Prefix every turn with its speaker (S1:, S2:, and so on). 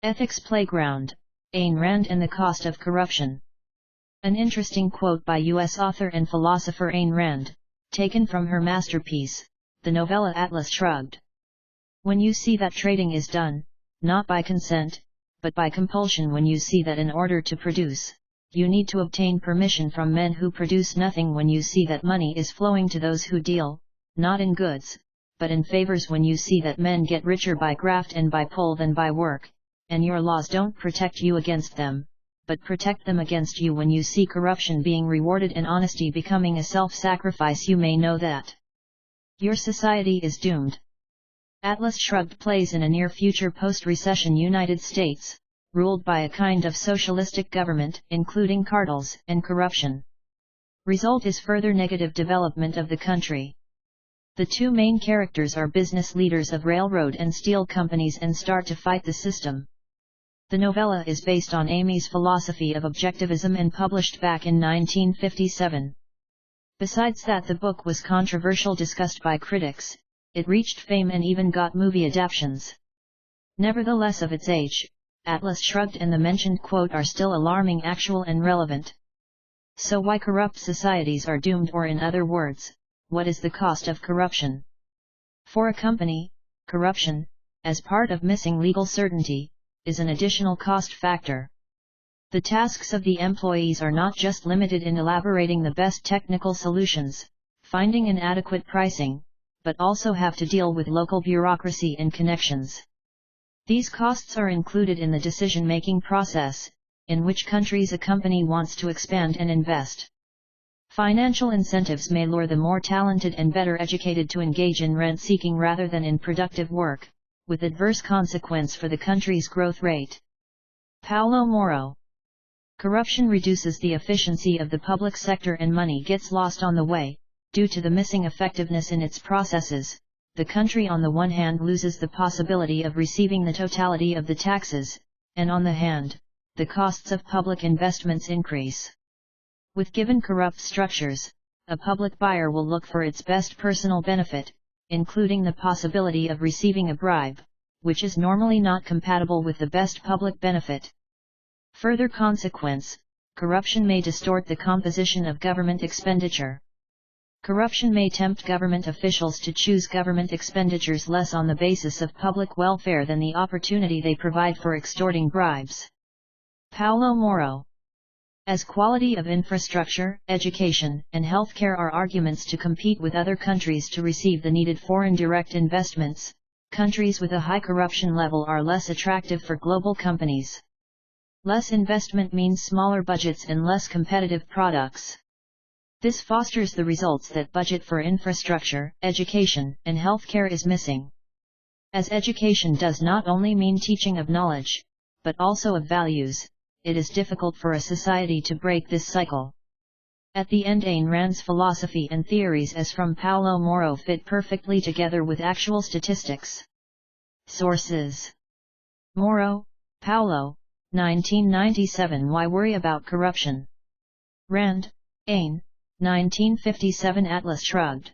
S1: Ethics Playground, Ayn Rand and the Cost of Corruption. An interesting quote by U.S. author and philosopher Ayn Rand, taken from her masterpiece, the novella Atlas Shrugged. When you see that trading is done, not by consent, but by compulsion, when you see that in order to produce, you need to obtain permission from men who produce nothing, when you see that money is flowing to those who deal, not in goods, but in favors, when you see that men get richer by graft and by pull than by work, and your laws don't protect you against them, but protect them against you, when you see corruption being rewarded and honesty becoming a self-sacrifice, you may know that your society is doomed. Atlas Shrugged plays in a near-future post-recession United States, ruled by a kind of socialistic government, including cartels and corruption. Result is further negative development of the country. The two main characters are business leaders of railroad and steel companies and start to fight the system. The novella is based on Amy's philosophy of objectivism and published back in 1957. Besides that, the book was controversial, discussed by critics. It reached fame and even got movie adaptations. Nevertheless, of its age, Atlas Shrugged and the mentioned quote are still alarming, actual and relevant. So why corrupt societies are doomed, or in other words, what is the cost of corruption? For a company, corruption, as part of missing legal certainty, is an additional cost factor. The tasks of the employees are not just limited in elaborating the best technical solutions, finding an adequate pricing, but also have to deal with local bureaucracy and connections. These costs are included in the decision-making process, in which countries a company wants to expand and invest. Financial incentives may lure the more talented and better educated to engage in rent-seeking rather than in productive work, with adverse consequence for the country's growth rate. Paulo Moro. Corruption reduces the efficiency of the public sector and money gets lost on the way. Due to the missing effectiveness in its processes, the country on the one hand loses the possibility of receiving the totality of the taxes, and on the hand, the costs of public investments increase. With given corrupt structures, a public buyer will look for its best personal benefit, including the possibility of receiving a bribe, which is normally not compatible with the best public benefit. Further consequence, corruption may distort the composition of government expenditure. Corruption may tempt government officials to choose government expenditures less on the basis of public welfare than the opportunity they provide for extorting bribes. Paulo Moro. As quality of infrastructure, education, and healthcare are arguments to compete with other countries to receive the needed foreign direct investments, countries with a high corruption level are less attractive for global companies. Less investment means smaller budgets and less competitive products. This fosters the results that budget for infrastructure, education, and healthcare is missing. As education does not only mean teaching of knowledge, but also of values, it is difficult for a society to break this cycle. At the end, Ayn Rand's philosophy and theories as from Paulo Moro fit perfectly together with actual statistics. Sources: Moro, Paulo, 1997. Why Worry About Corruption? Rand, Ayn, 1957. Atlas Shrugged.